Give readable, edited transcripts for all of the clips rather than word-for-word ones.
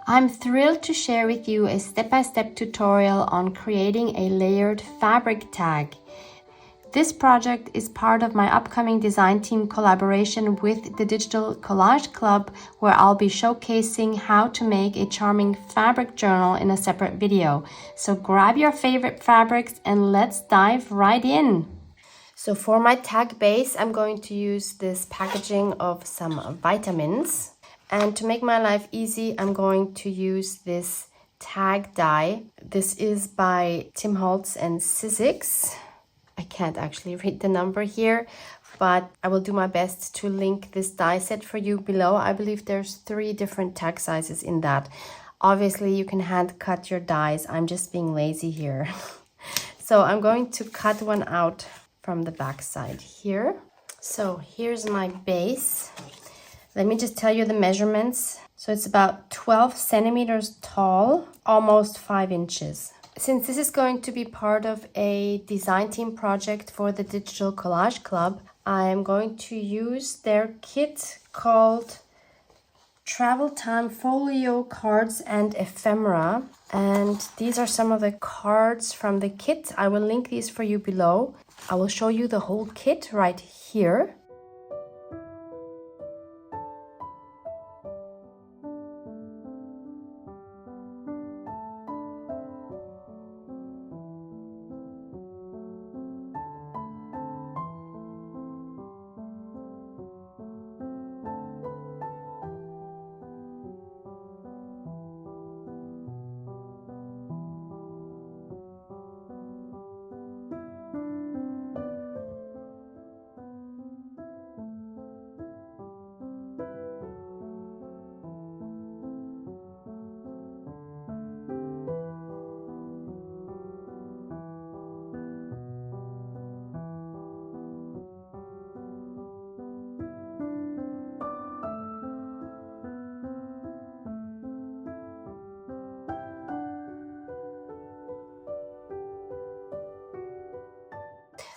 I'm thrilled to share with you a step-by-step tutorial on creating a layered fabric tag. This project is part of my upcoming design team collaboration with the Digital Collage Club, where I'll be showcasing how to make a charming fabric journal in a separate video. So grab your favorite fabrics and let's dive right in. So for my tag base, I'm going to use this packaging of some vitamins. And to make my life easy, I'm going to use this tag die. This is by Tim Holtz and Sizzix. I can't actually read the number here, but I will do my best to link this die set for you below. I believe there's 3 different tag sizes in that. Obviously, you can hand cut your dies. I'm just being lazy here. So I'm going to cut one out from the back side here. So here's my base. Let me just tell you the measurements. So it's about 12 centimeters tall, almost 5 inches. Since this is going to be part of a design team project for the Digital Collage Club, I am going to use their kit called Travel Time Folio Cards and Ephemera. And these are some of the cards from the kit. I will link these for you below. I will show you the whole kit right here.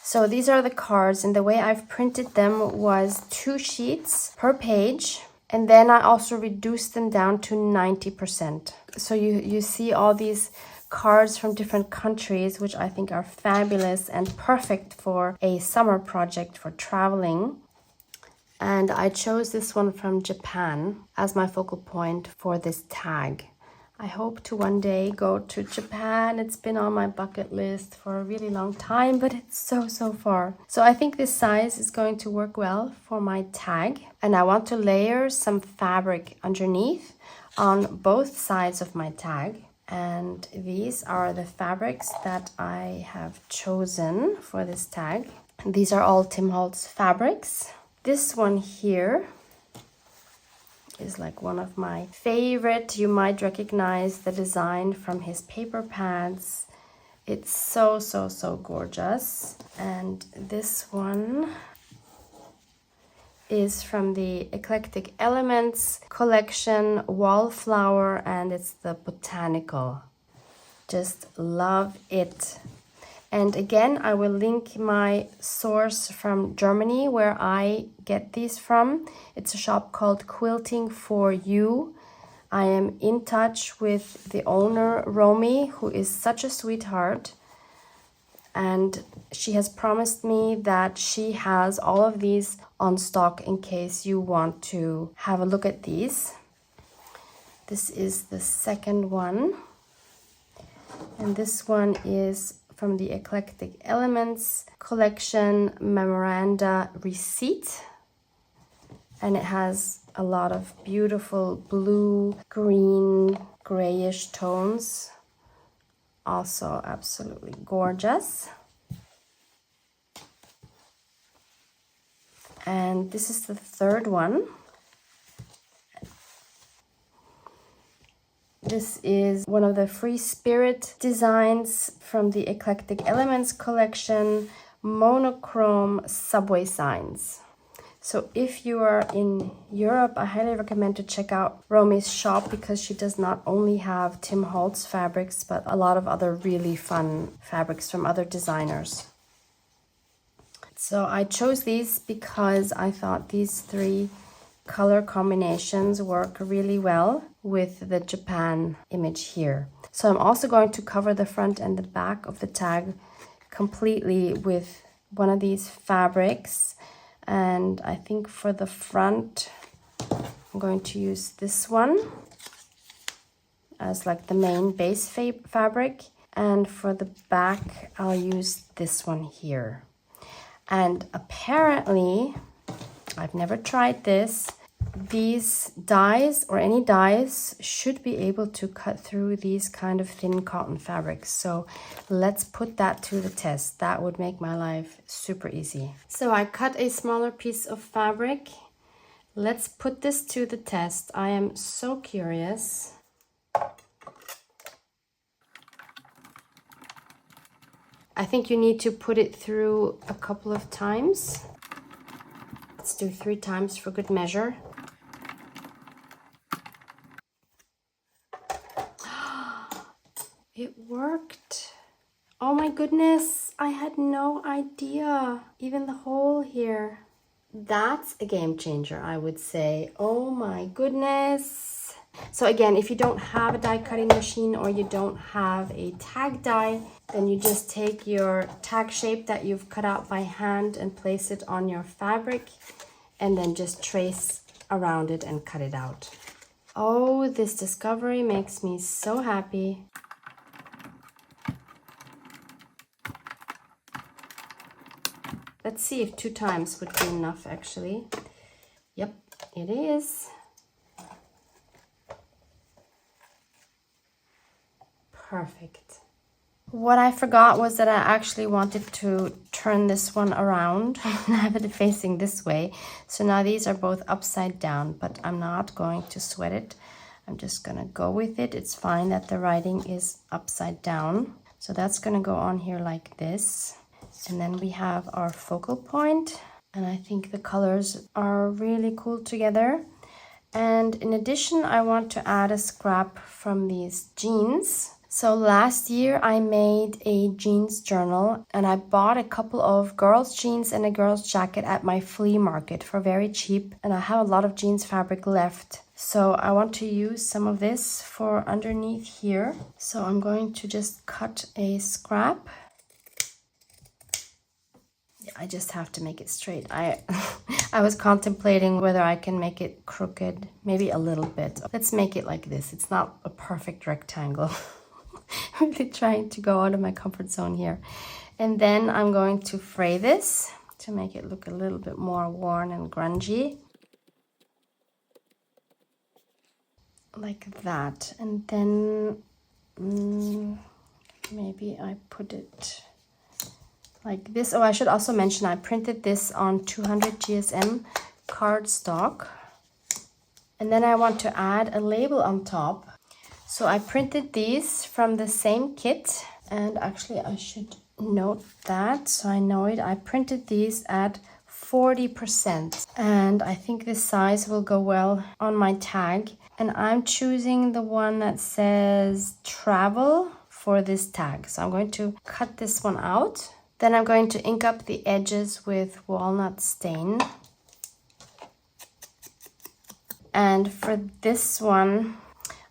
So these are the cards, and the way I've printed them was 2 sheets per page, and then I also reduced them down to 90%. So you see all these cards from different countries, which I think are fabulous and perfect for a summer project for traveling. And I chose this one from Japan as my focal point for this tag. I hope to one day go to Japan. It's been on my bucket list for a really long time, but it's so far. So I think this size is going to work well for my tag. And I want to layer some fabric underneath on both sides of my tag. And these are the fabrics that I have chosen for this tag. These are all Tim Holtz fabrics. This one here is like one of my favorite. You might recognize the design from his paper pads. It's so gorgeous. And this one is from the Eclectic Elements collection, Wallflower, and it's the Botanical. Just love it. And again, I will link my source from Germany where I get these from. It's a shop called Quilting for You. I am in touch with the owner, Romy, who is such a sweetheart. And she has promised me that she has all of these on stock in case you want to have a look at these. This is the second one. And this one is from the Eclectic Elements collection, Memoranda Receipt. And it has a lot of beautiful blue, green, grayish tones. Also absolutely gorgeous. And this is the third one. This is one of the Free Spirit designs from the Eclectic Elements collection, Monochrome Subway Signs. So if you are in Europe, I highly recommend to check out Romy's shop because she does not only have Tim Holtz fabrics, but a lot of other really fun fabrics from other designers. So I chose these because I thought these 3 color combinations work really well. with the Japan image here. So I'm also going to cover the front and the back of the tag completely with one of these fabrics. And I think for the front, I'm going to use this one as like the main base fabric. And for the back, I'll use this one here. And apparently, I've never tried this, these dies or any dies should be able to cut through these kind of thin cotton fabrics. So let's put that to the test. That would make my life super easy. So I cut a smaller piece of fabric. Let's put this to the test. I am so curious. I think you need to put it through a couple of times. Let's do 3 times for good measure. It worked. Oh my goodness, I had no idea. Even the hole here. That's a game changer, I would say. Oh my goodness. So again, if you don't have a die cutting machine or you don't have a tag die, then you just take your tag shape that you've cut out by hand and place it on your fabric and then just trace around it and cut it out. Oh, this discovery makes me so happy. Let's see if 2 times would be enough actually. Yep, it is. Perfect. What I forgot was that I actually wanted to turn this one around and have it facing this way. So now these are both upside down, but I'm not going to sweat it. I'm just gonna go with it. It's fine that the writing is upside down. So that's gonna go on here like this. And then we have our focal point. And I think the colors are really cool together. And in addition, I want to add a scrap from these jeans. So last year I made a jeans journal and I bought a couple of girls' jeans and a girl's jacket at my flea market for very cheap. And I have a lot of jeans fabric left. So I want to use some of this for underneath here. So I'm going to just cut a scrap. I just have to make it straight. I was contemplating whether I can make it crooked, maybe a little bit. Let's make it like this. It's not a perfect rectangle. Really trying to go out of my comfort zone here. And then I'm going to fray this to make it look a little bit more worn and grungy. Like that. And then maybe I put it like this. Oh, I should also mention I printed this on 200 GSM cardstock. And then I want to add a label on top. So I printed these from the same kit. And actually I should note that so I know it. I printed these at 40%. And I think this size will go well on my tag. And I'm choosing the one that says travel for this tag. So I'm going to cut this one out. Then I'm going to ink up the edges with walnut stain. And for this one,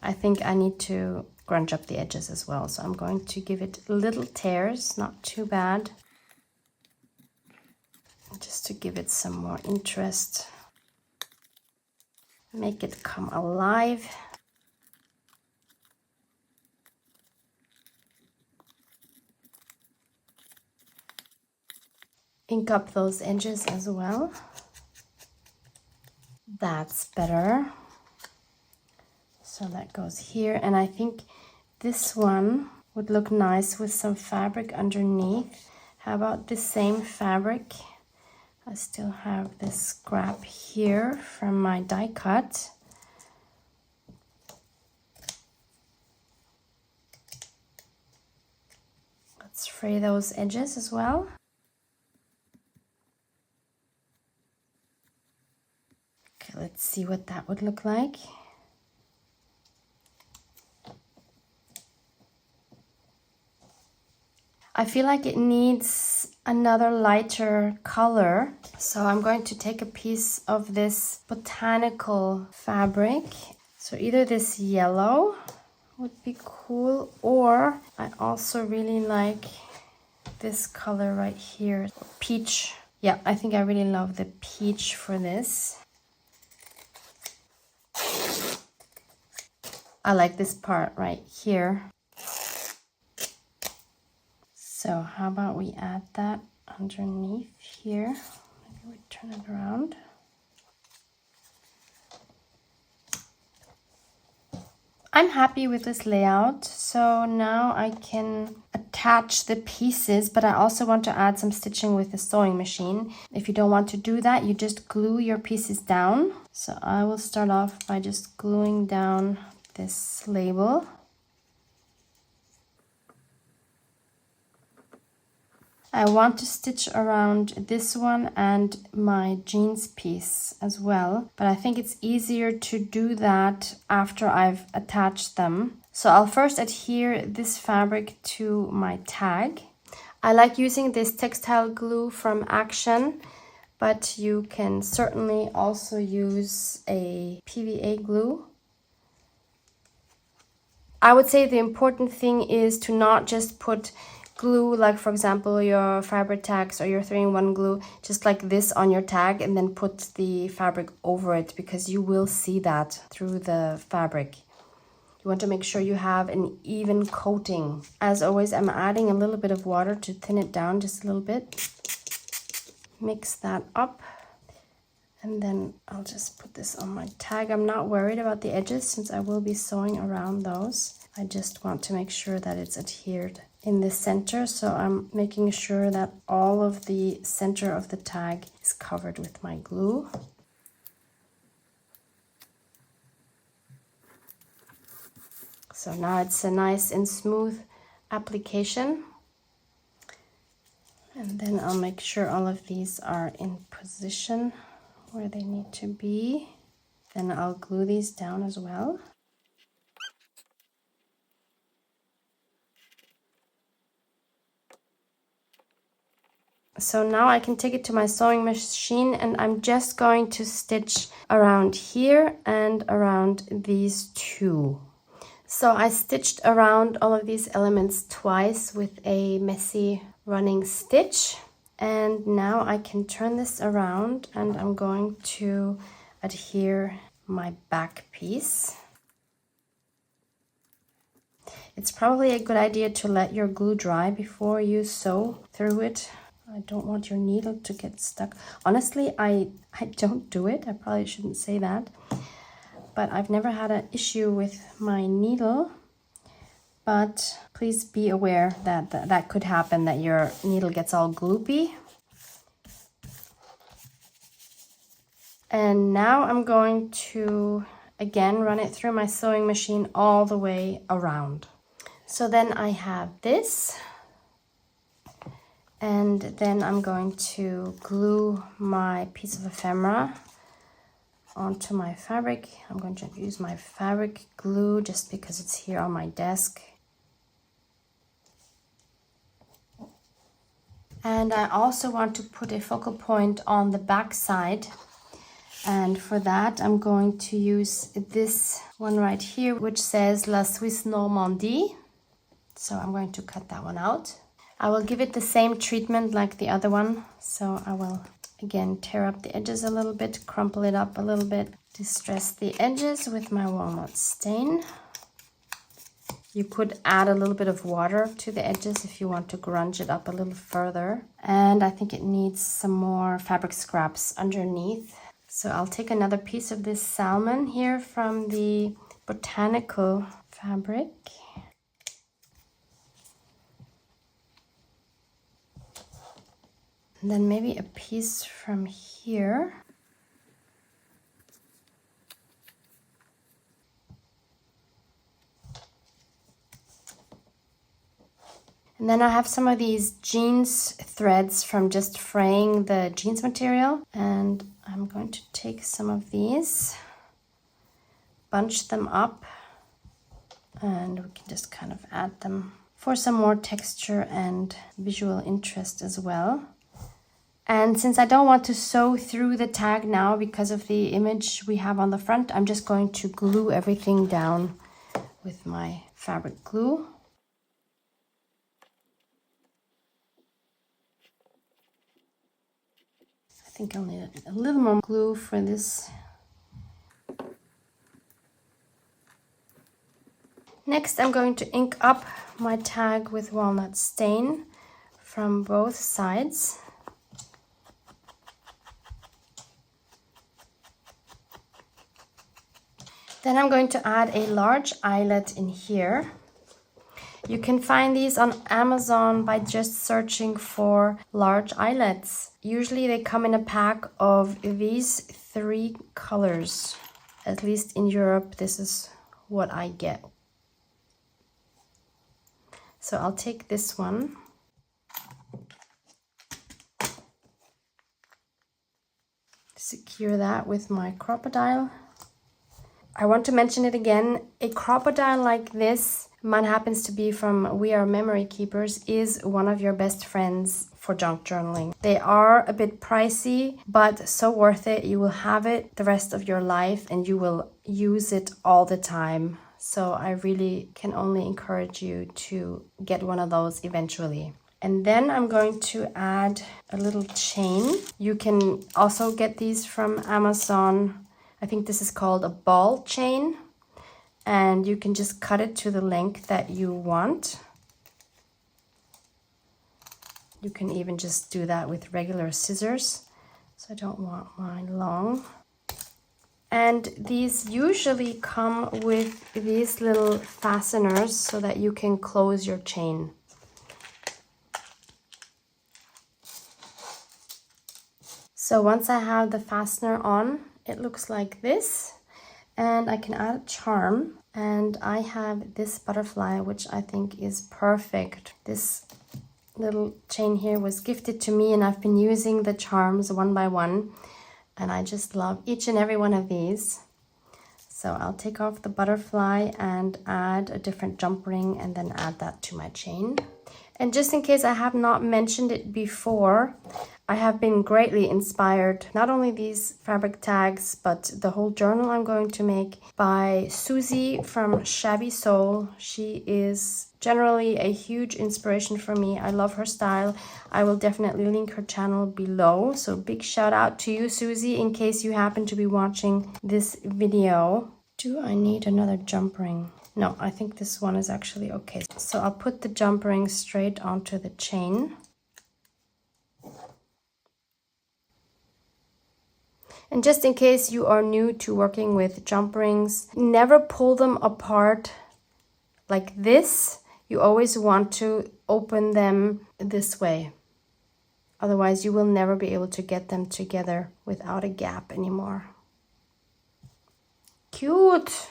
I think I need to grunge up the edges as well. So I'm going to give it little tears, not too bad. Just to give it some more interest. Make it come alive. Ink up those edges as well. That's better. So that goes here. And I think this one would look nice with some fabric underneath. How about the same fabric? I still have this scrap here from my die cut. Let's fray those edges as well. Okay, let's see what that would look like. I feel like it needs another lighter color. So I'm going to take a piece of this botanical fabric. So either this yellow would be cool, or I also really like this color right here, peach. Yeah, I think I really love the peach for this. I like this part right here. So how about we add that underneath here? Maybe we turn it around. I'm happy with this layout. So now I can attach the pieces, but I also want to add some stitching with the sewing machine. If you don't want to do that, you just glue your pieces down. So I will start off by just gluing down this label. I want to stitch around this one and my jeans piece as well, but I think it's easier to do that after I've attached them. So I'll first adhere this fabric to my tag. I like using this textile glue from Action, but you can certainly also use a PVA glue. I would say the important thing is to not just put glue, like for example your Fabri-Tac or your 3-in-1 glue, just like this on your tag, and then put the fabric over it, because you will see that through the fabric. You want to make sure you have an even coating. As always, I'm adding a little bit of water to thin it down just a little bit. Mix that up, and then I'll just put this on my tag. I'm not worried about the edges since I will be sewing around those. I just want to make sure that it's adhered in the center, so I'm making sure that all of the center of the tag is covered with my glue. So now it's a nice and smooth application. And then I'll make sure all of these are in position where they need to be. Then I'll glue these down as well. So now I can take it to my sewing machine, and I'm just going to stitch around here and around these two. So I stitched around all of these elements twice with a messy running stitch. And now I can turn this around, and I'm going to adhere my back piece. It's probably a good idea to let your glue dry before you sew through it. I don't want your needle to get stuck. Honestly, I don't do it. I probably shouldn't say that. But I've never had an issue with my needle. But please be aware that that could happen, that your needle gets all gloopy. And now I'm going to, again, run it through my sewing machine all the way around. So then I have this. And then I'm going to glue my piece of ephemera onto my fabric. I'm going to use my fabric glue just because it's here on my desk. And I also want to put a focal point on the back side. And for that, I'm going to use this one right here, which says La Suisse Normandie. So I'm going to cut that one out. I will give it the same treatment like the other one. So I will again tear up the edges a little bit, crumple it up a little bit, distress the edges with my walnut stain. You could add a little bit of water to the edges if you want to grunge it up a little further. And I think it needs some more fabric scraps underneath. So I'll take another piece of this salmon here from the Botanical fabric. And then maybe a piece from here. And then I have some of these jeans threads from just fraying the jeans material. And I'm going to take some of these, bunch them up, and we can just kind of add them for some more texture and visual interest as well. And since I don't want to sew through the tag now because of the image we have on the front, I'm just going to glue everything down with my fabric glue. I think I'll need a little more glue for this. Next, I'm going to ink up my tag with walnut stain from both sides. Then I'm going to add a large eyelet in here. You can find these on Amazon by just searching for large eyelets. Usually they come in a pack of these 3 colors. At least in Europe, this is what I get. So I'll take this one. Secure that with my crocodile. I want to mention it again. A crocodile like this, mine happens to be from We Are Memory Keepers, is one of your best friends for junk journaling. They are a bit pricey, but so worth it. You will have it the rest of your life and you will use it all the time. So I really can only encourage you to get one of those eventually. And then I'm going to add a little chain. You can also get these from Amazon. I think this is called a ball chain. And you can just cut it to the length that you want. You can even just do that with regular scissors. So I don't want mine long. And these usually come with these little fasteners so that you can close your chain. So once I have the fastener on, it looks like this. And I can add a charm. And I have this butterfly, which I think is perfect. This little chain here was gifted to me and I've been using the charms one by one. And I just love each and every one of these. So I'll take off the butterfly and add a different jump ring and then add that to my chain. And just in case I have not mentioned it before, I have been greatly inspired, not only these fabric tags, but the whole journal I'm going to make by Susie from Shabby Soul. She is generally a huge inspiration for me. I love her style. I will definitely link her channel below. So big shout out to you, Susie, in case you happen to be watching this video. Do I need another jump ring? No, I think this one is actually okay. So I'll put the jump ring straight onto the chain. And just in case you are new to working with jump rings, never pull them apart like this. You always want to open them this way. Otherwise, you will never be able to get them together without a gap anymore. Cute!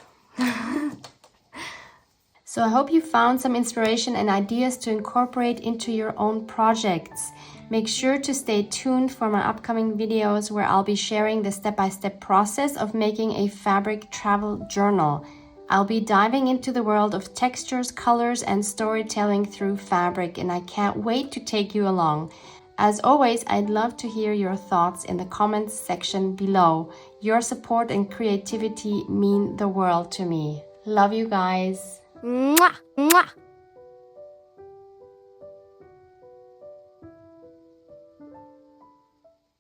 So I hope you found some inspiration and ideas to incorporate into your own projects. Make sure to stay tuned for my upcoming videos where I'll be sharing the step-by-step process of making a fabric travel journal. I'll be diving into the world of textures, colors, and storytelling through fabric, and I can't wait to take you along. As always, I'd love to hear your thoughts in the comments section below. Your support and creativity mean the world to me. Love you guys. Mwah, mwah.